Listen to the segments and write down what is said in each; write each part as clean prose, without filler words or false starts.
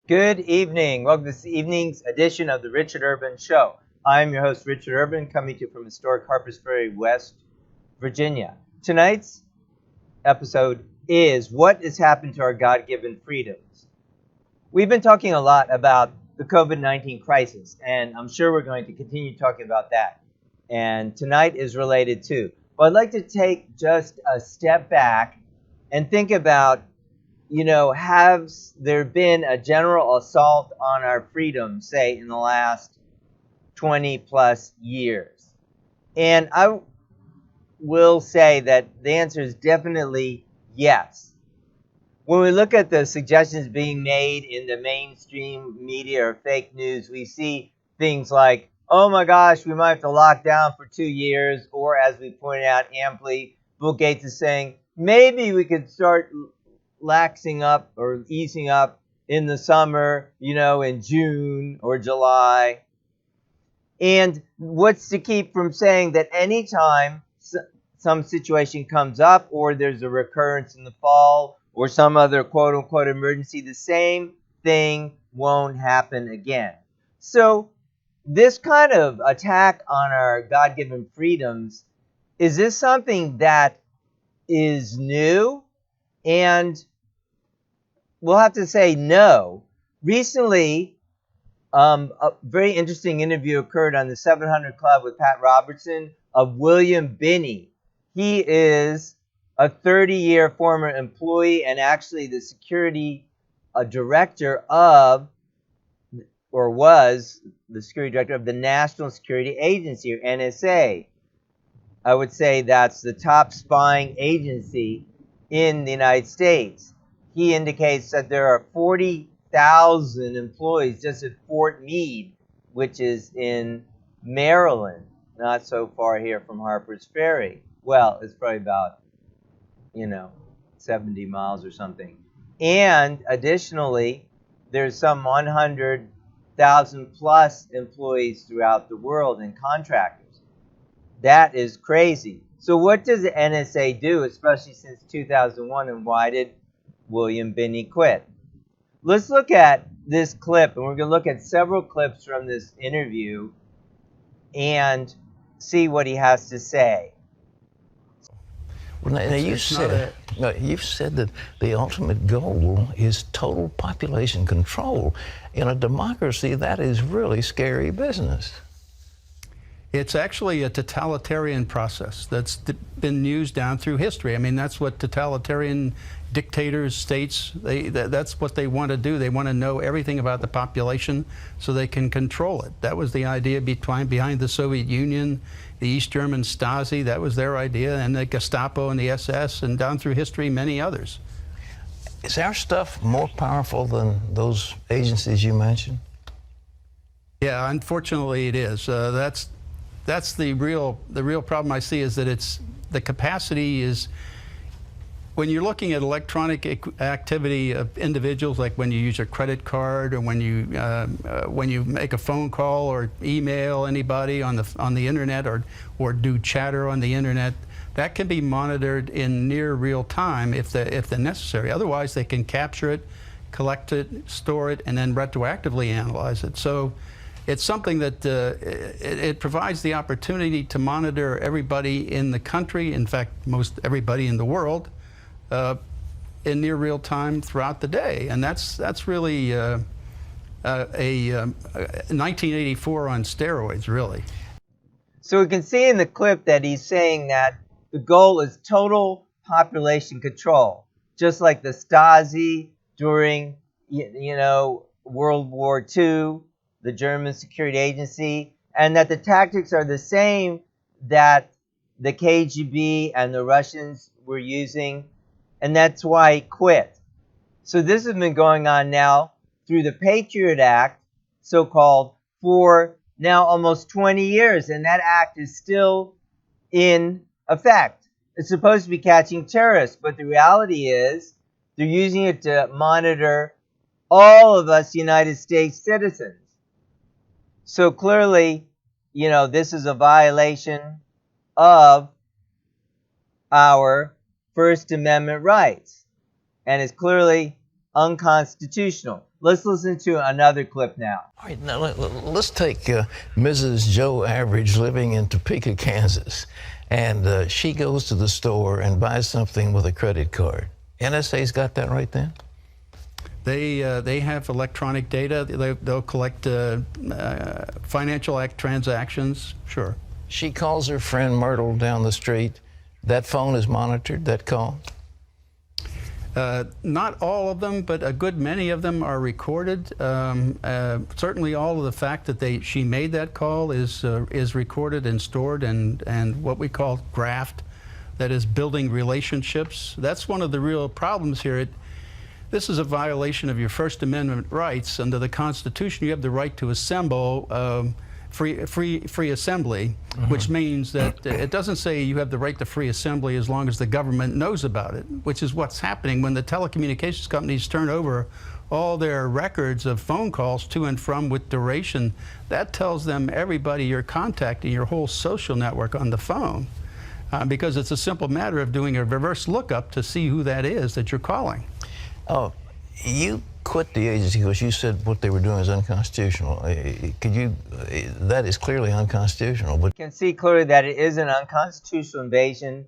Good evening. Welcome to this evening's edition of the Richard Urban Show. I'm your host, Richard Urban, coming to you from historic Harpers Ferry, West Virginia. Tonight's episode is what has happened to our God-given freedoms. We've been talking a lot about the COVID-19 crisis, and I'm sure we're going to continue talking about that. And tonight is related too. But I'd like to take just a step back and think about has there been a general assault on our freedom, say, in the last 20 plus years? And I will say that the answer is definitely yes. When we look at the suggestions being made in the mainstream media or fake news, we see things like, oh my gosh, we might have to lock down for 2 years, or as we pointed out amply, Bill Gates is saying, maybe we could start laxing up or easing up in the summer, in June or July. And what's to keep from saying that anytime some situation comes up or there's a recurrence in the fall or some other quote-unquote emergency, the same thing won't happen again. So this kind of attack on our God-given freedoms, is this something that is new? And we'll have to say no. Recently, a very interesting interview occurred on the 700 Club with Pat Robertson of William Binney. He is a 30-year former employee and actually the security director of, or was the security director of the National Security Agency, or NSA. I would say that's the top spying agency in the United States. He indicates that there are 40,000 employees just at Fort Meade, which is in Maryland, not so far here from Harpers Ferry. Well, it's probably about, 70 miles or something. And additionally, there's some 100,000 plus employees throughout the world and contractors. That is crazy. So what does the NSA do, especially since 2001, and why did William Binney quit? Let's look at this clip, and we're going to look at several clips from this interview and see what he has to say. Well, now you've said that the ultimate goal is total population control. In a democracy, that is really scary business. It's actually a totalitarian process that's been used down through history. I mean, that's what totalitarian dictators, states, that's what they want to do. They want to know everything about the population so they can control it. That was the idea behind the Soviet Union, the East German Stasi. That was their idea, and the Gestapo and the SS, and down through history, many others. Is our stuff more powerful than those agencies you mentioned? Yeah, unfortunately it is. That's the real problem I see, is that the capacity is, when you're looking at electronic activity of individuals, like when you use a credit card or when you make a phone call or email anybody on the internet or do chatter on the internet, that can be monitored in near real time if they're necessary. Otherwise, they can capture it, collect it, store it, and then retroactively analyze it. So it's something that it provides the opportunity to monitor everybody in the country, in fact, most everybody in the world, in near real time throughout the day. And that's really a 1984 on steroids, really. So we can see in the clip that he's saying that the goal is total population control, just like the Stasi during, World War II, the German security agency, and that the tactics are the same that the KGB and the Russians were using, and that's why he quit. So this has been going on now through the Patriot Act, so-called, for now almost 20 years, and that act is still in effect. It's supposed to be catching terrorists, but the reality is they're using it to monitor all of us United States citizens. So clearly, this is a violation of our First Amendment rights, and it's clearly unconstitutional. let's listen to another clip now. All right, now let's take Mrs. Joe Average living in Topeka, Kansas, and she goes to the store and buys something with a credit card. NSA's got that right then? They have electronic data. They'll collect financial act transactions. Sure. She calls her friend Myrtle down the street. That phone is monitored, that call? Not all of them, but a good many of them are recorded. Certainly all of the fact that she made that call is recorded and stored and what we call graphed, that is building relationships. That's one of the real problems here. This is a violation of your First Amendment rights. Under the Constitution, you have the right to assemble, free assembly, which means that it doesn't say you have the right to free assembly as long as the government knows about it, which is what's happening when the telecommunications companies turn over all their records of phone calls to and from with duration. That tells them everybody you're contacting, your whole social network on the phone, because it's a simple matter of doing a reverse lookup to see who that is that you're calling. Oh, you quit the agency because you said what they were doing is unconstitutional. Could you? That is clearly unconstitutional. But You can see clearly that it is an unconstitutional invasion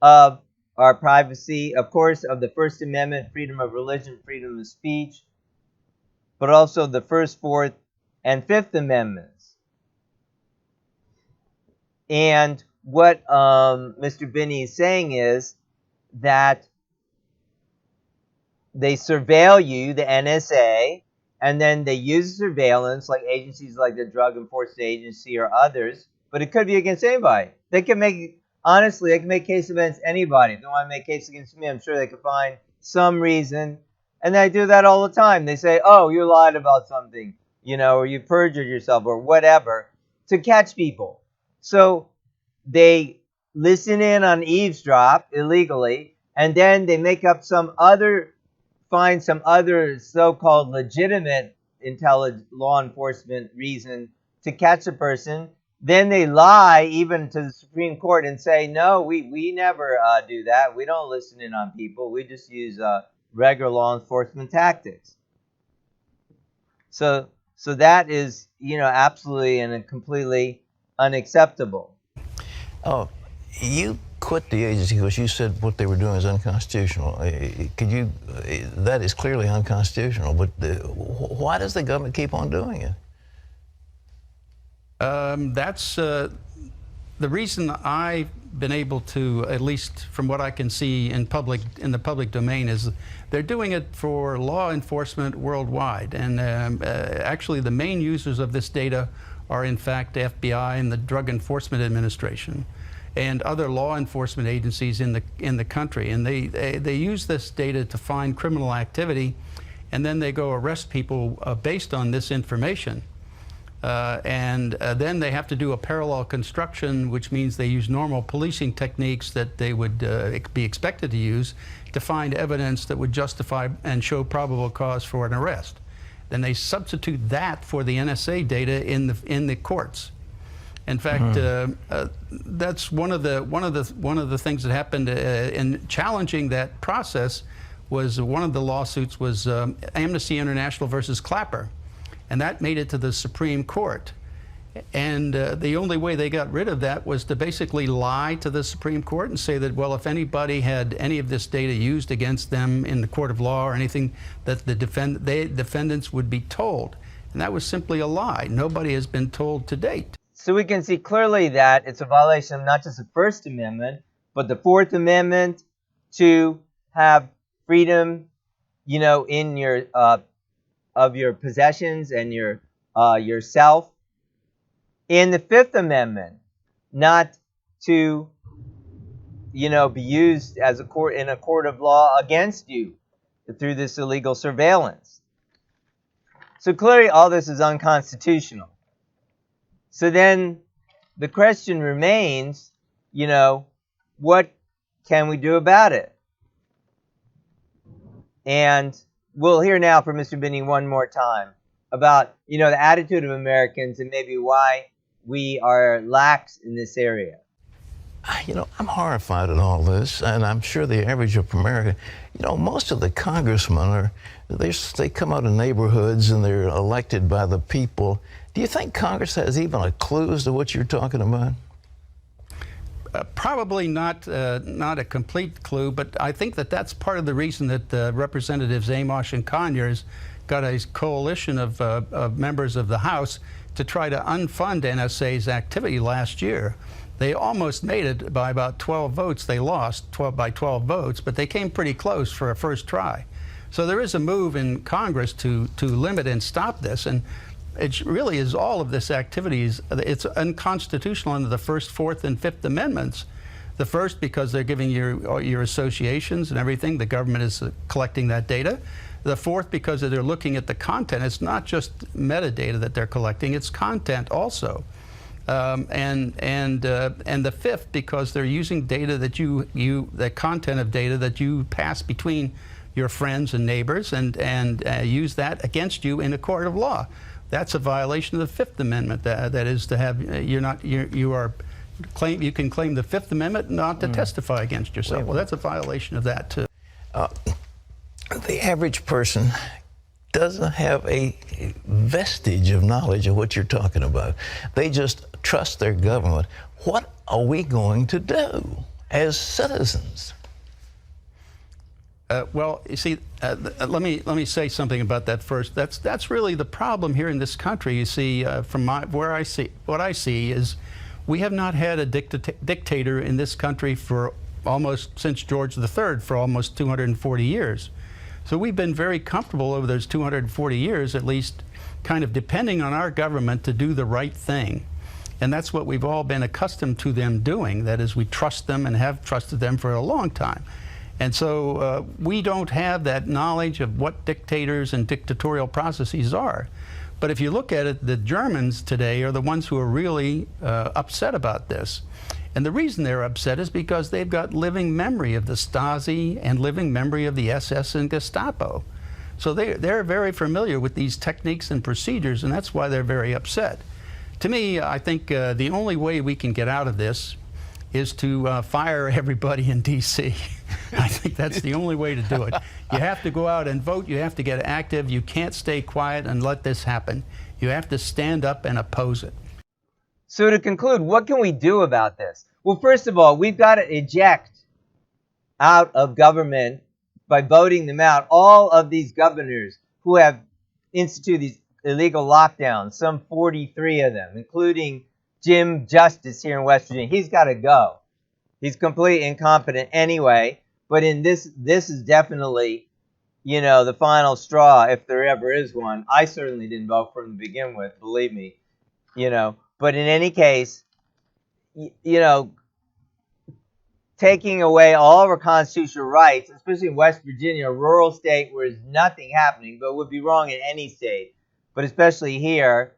of our privacy, of course, of the First Amendment, freedom of religion, freedom of speech, but also the First, Fourth, and Fifth Amendments. And what Mr. Binney is saying is that they surveil you, the NSA, and then they use surveillance like agencies like the Drug Enforcement Agency or others, but it could be against anybody. They can make, honestly, they can make case against anybody. If they want to make case against me, I'm sure they could find some reason. And they do that all the time. They say, oh, you lied about something, or you perjured yourself or whatever, to catch people. So they listen in on eavesdrop illegally, and then they make up find some other so-called legitimate law enforcement reason to catch a person. Then they lie even to the Supreme Court and say, no, we never do that. We don't listen in on people. We just use regular law enforcement tactics. So that is, absolutely and completely unacceptable. oh, you quit the agency because you said what they were doing is unconstitutional. Could you? That is clearly unconstitutional. But why does the government keep on doing it? That's the reason I've been able to, at least from what I can see in the public domain, is they're doing it for law enforcement worldwide. And actually, the main users of this data are, in fact, FBI and the Drug Enforcement Administration and other law enforcement agencies in the country. And they use this data to find criminal activity, and then they go arrest people based on this information. And then they have to do a parallel construction, which means they use normal policing techniques that they would be expected to use to find evidence that would justify and show probable cause for an arrest. Then they substitute that for the NSA data in the courts. In fact, that's one of the things that happened in challenging that process. Was one of the lawsuits was Amnesty International versus Clapper, and that made it to the Supreme Court. And the only way they got rid of that was to basically lie to the Supreme Court and say that, well, if anybody had any of this data used against them in the court of law or anything, that the defendants would be told. And that was simply a lie. Nobody has been told to date. So we can see clearly that it's a violation of not just the First Amendment, but the Fourth Amendment to have freedom, in your of your possessions and your yourself. In the Fifth Amendment, not to be used as in a court of law against you through this illegal surveillance. So clearly, all this is unconstitutional. So then the question remains, what can we do about it? And we'll hear now from Mr. Binney one more time about, the attitude of Americans and maybe why we are lax in this area. I'm horrified at all this, and I'm sure the average of America, most of the congressmen they come out of neighborhoods and they're elected by the people. Do you think Congress has even a clue as to what you're talking about? Probably not a complete clue, but I think that's part of the reason that Representatives Amos and Conyers got a coalition of members of the House to try to unfund NSA's activity last year. They almost made it by about 12 votes. They lost 12 by 12 votes, but they came pretty close for a first try. So there is a move in Congress to limit and stop this, and it really is all of this activity it's unconstitutional under the First, Fourth, and Fifth Amendments. The first, because they're giving your associations and everything. The government is collecting that data. The fourth, because they're looking at the content. It's not just metadata that they're collecting; it's content also. And the fifth, because they're using data that the content of data that you pass between your friends and neighbors, and use that against you in a court of law. That's a violation of the Fifth Amendment. That is to have you can claim the Fifth Amendment not to testify against yourself. Well, that's a violation of that too. The average person doesn't have a vestige of knowledge of what you're talking about. They just trust their government. What are we going to do as citizens? Well, you see, let me say something about that first. That's really the problem here in this country. You see, from what I see is we have not had a dictator in this country for almost since George III, for almost 240 years. So we've been very comfortable over those 240 years, at least, kind of depending on our government to do the right thing. And that's what we've all been accustomed to them doing. That is, we trust them and have trusted them for a long time. And so we don't have that knowledge of what dictators and dictatorial processes are. But if you look at it, the Germans today are the ones who are really upset about this. And the reason they're upset is because they've got living memory of the Stasi and living memory of the SS and Gestapo. So they're very familiar with these techniques and procedures, and that's why they're very upset. To me, I think the only way we can get out of this is to fire everybody in D.C. I think that's the only way to do it. You have to go out and vote. You have to get active. You can't stay quiet and let this happen. You have to stand up and oppose it. So to conclude, what can we do about this? Well, first of all, we've got to eject out of government by voting them out all of these governors who have instituted these illegal lockdowns, some 43 of them, including Jim Justice here in West Virginia. He's got to go. He's completely incompetent anyway, but in this is definitely, the final straw, if there ever is one. I certainly didn't vote for him to begin with, believe me, But in any case, taking away all of our constitutional rights, especially in West Virginia, a rural state where there's nothing happening, but it would be wrong in any state, but especially here,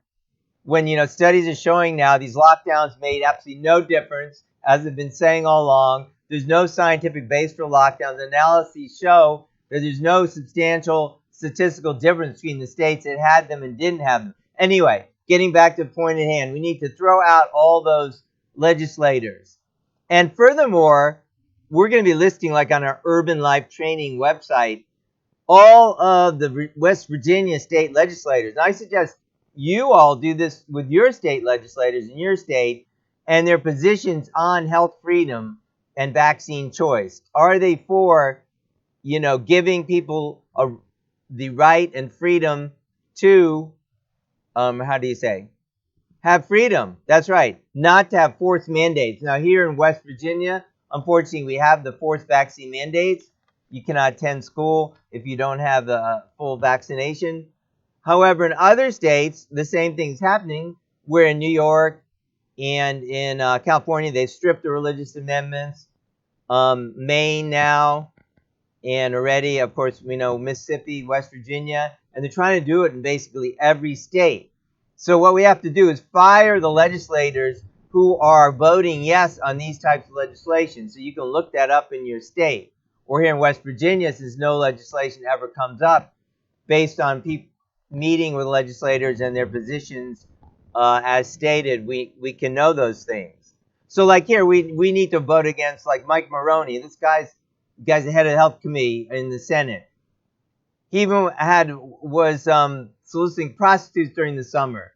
when, studies are showing now these lockdowns made absolutely no difference, as I've been saying all along. There's no scientific base for lockdowns. Analyses show that there's no substantial statistical difference between the states that had them and didn't have them. Anyway, getting back to the point at hand, we need to throw out all those legislators. And furthermore, we're going to be listing, like on our Urban Life Training website, all of the West Virginia state legislators. And I suggest you all do this with your state legislators in your state and their positions on health freedom and vaccine choice. Are they for, giving people the right and freedom to, have freedom? That's right. Not to have forced mandates. Now, here in West Virginia, unfortunately, we have the forced vaccine mandates. You cannot attend school if you don't have the full vaccination. However, in other states, the same thing's happening, where in New York and in California, they've stripped the religious amendments. Maine now, and already, of course, we know Mississippi, West Virginia, and they're trying to do it in basically every state. So what we have to do is fire the legislators who are voting yes on these types of legislation. So you can look that up in your state. Or here in West Virginia, since no legislation ever comes up based on people meeting with legislators and their positions as stated, we can know those things. So like here, we need to vote against like Mike Maroney. This guy's the head of the health committee in the Senate. He even was soliciting prostitutes during the summer,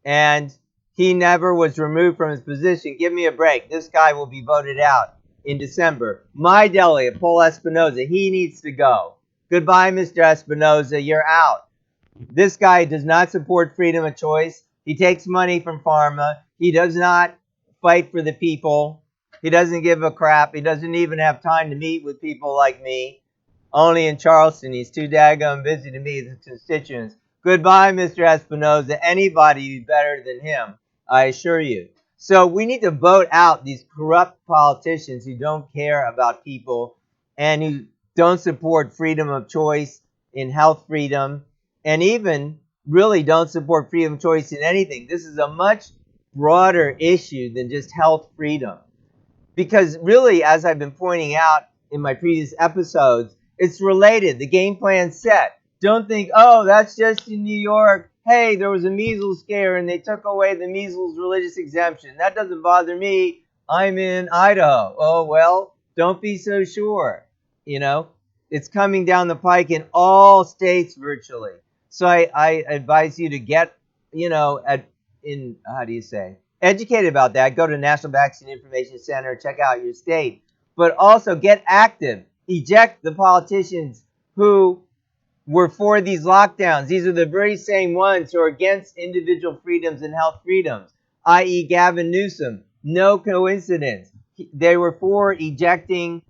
and he never was removed from his position. Give me a break. This guy will be voted out in December. My delegate, Paul Espinoza, he needs to go. Goodbye, Mr. Espinoza. You're out. This guy does not support freedom of choice. He takes money from pharma. He does not fight for the people. He doesn't give a crap. He doesn't even have time to meet with people like me. Only in Charleston. He's too daggone busy to meet his constituents. Goodbye, Mr. Espinoza. Anybody be better than him, I assure you. So we need to vote out these corrupt politicians who don't care about people and who don't support freedom of choice in health freedom, and even really don't support freedom of choice in anything. This is a much broader issue than just health freedom. Because really, as I've been pointing out in my previous episodes, it's related. The game plan's set. Don't think, oh, that's just in New York. Hey, there was a measles scare and they took away the measles religious exemption. That doesn't bother me. I'm in Idaho. Oh, well, don't be so sure. You know, it's coming down the pike in all states virtually. So I advise you to get, educated about that. Go to National Vaccine Information Center, check out your state. But also get active. Eject the politicians who were for these lockdowns. These are the very same ones who are against individual freedoms and health freedoms, i.e. Gavin Newsom. No coincidence. They were for ejecting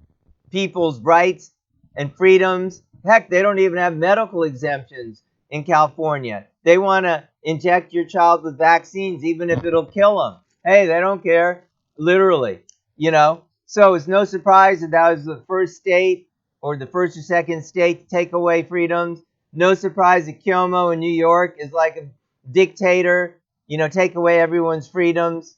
people's rights and freedoms. Heck, they don't even have medical exemptions in California. They want to inject your child with vaccines, even if it'll kill them. Hey, they don't care, literally, So it's no surprise that was the first state or the first or second state to take away freedoms. No surprise that Cuomo in New York is like a dictator, take away everyone's freedoms.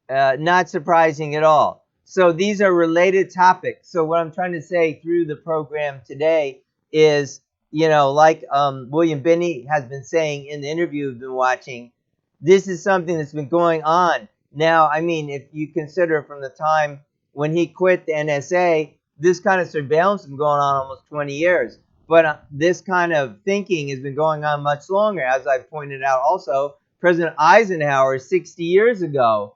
Not surprising at all. So these are related topics. So what I'm trying to say through the program today is, like William Binney has been saying in the interview we've been watching, this is something that's been going on. Now, I mean, if you consider from the time when he quit the NSA, this kind of surveillance has been going on almost 20 years. But this kind of thinking has been going on much longer. As I pointed out also, President Eisenhower 60 years ago,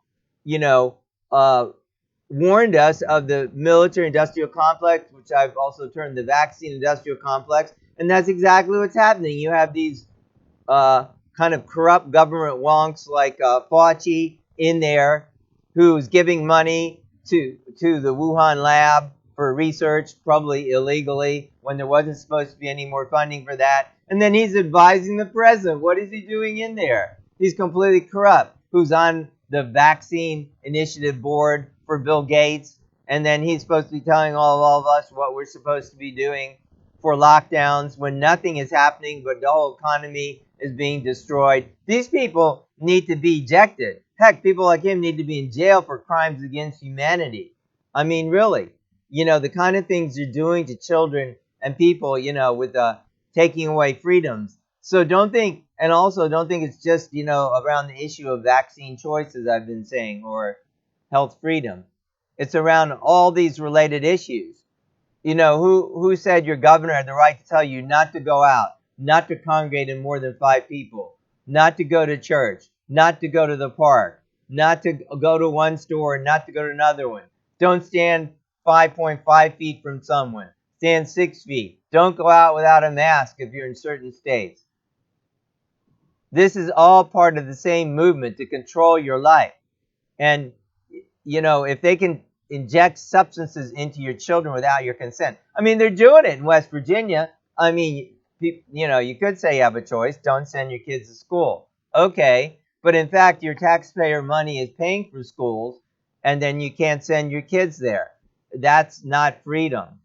warned us of the military-industrial complex, which I've also termed the vaccine-industrial complex. And that's exactly what's happening. You have these kind of corrupt government wonks like Fauci in there, who's giving money to the Wuhan lab for research, probably illegally, when there wasn't supposed to be any more funding for that. And then he's advising the president. What is he doing in there? He's completely corrupt. Who's on the vaccine initiative board for Bill Gates. And then he's supposed to be telling all of us what we're supposed to be doing for lockdowns when nothing is happening, but the whole economy is being destroyed. These people need to be ejected. Heck, people like him need to be in jail for crimes against humanity. I mean, really, the kind of things you're doing to children and people, with taking away freedoms. So don't think it's just, around the issue of vaccine choices, I've been saying, or health freedom. It's around all these related issues. Who said your governor had the right to tell you not to go out, not to congregate in more than 5 people, not to go to church, not to go to the park, not to go to one store, not to go to another one. Don't stand 5.5 feet from someone. Stand 6 feet. Don't go out without a mask if you're in certain states. This is all part of the same movement to control your life. And, if they can inject substances into your children without your consent. I mean, they're doing it in West Virginia. I mean, you could say you have a choice. Don't send your kids to school. Okay. But in fact, your taxpayer money is paying for schools, and then you can't send your kids there. That's not freedom.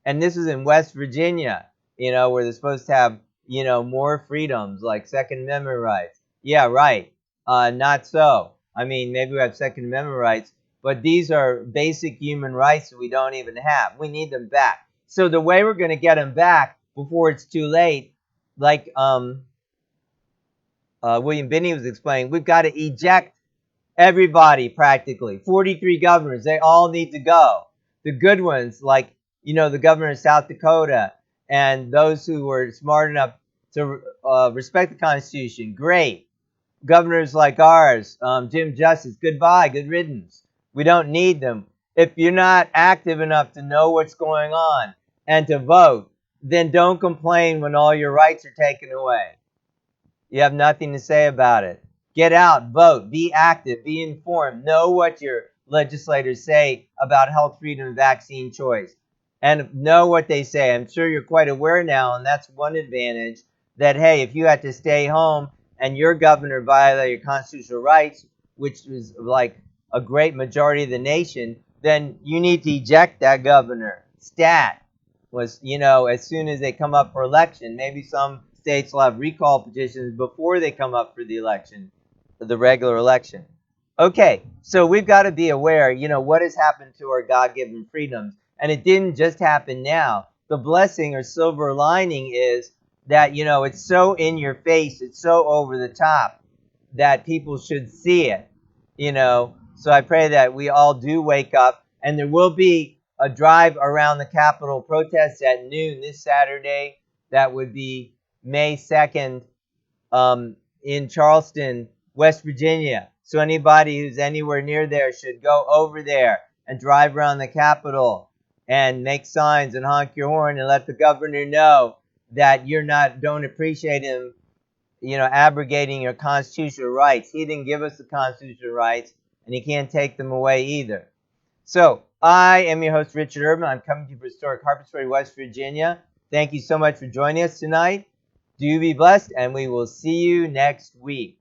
And this is in West Virginia, where they're supposed to have, more freedoms like Second Amendment rights. Yeah, right. Not so. I mean, maybe we have Second Amendment rights, but these are basic human rights that we don't even have. We need them back. So the way we're going to get them back before it's too late, like William Binney was explaining, we've got to eject Everybody practically. 43 governors, they all need to go. The good ones, like, the governor of South Dakota, and those who were smart enough to respect the Constitution, great. Governors like ours, Jim Justice, goodbye, good riddance. We don't need them. If you're not active enough to know what's going on and to vote, then don't complain when all your rights are taken away. You have nothing to say about it. Get out, vote, be active, be informed, know what your legislators say about health freedom and vaccine choice, and know what they say. I'm sure you're quite aware now, and that's one advantage, that, hey, if you had to stay home and your governor violated your constitutional rights, which is like a great majority of the nation, then you need to eject that governor. Stat was, as soon as they come up for election. Maybe some states will have recall petitions before they come up for the election, the regular election. Okay, so we've got to be aware, what has happened to our God-given freedoms. And it didn't just happen now. The blessing or silver lining is that, it's so in your face, it's so over the top that people should see it, So I pray that we all do wake up, and there will be a drive around the Capitol, protests at noon this Saturday. That would be May 2nd in Charleston, West Virginia. So anybody who's anywhere near there should go over there and drive around the Capitol and make signs and honk your horn and let the governor know that don't appreciate him, abrogating your constitutional rights. He didn't give us the constitutional rights, and he can't take them away either. So I am your host, Richard Urban. I'm coming to you from historic Harpers Ferry, West Virginia. Thank you so much for joining us tonight. Do be blessed, and we will see you next week.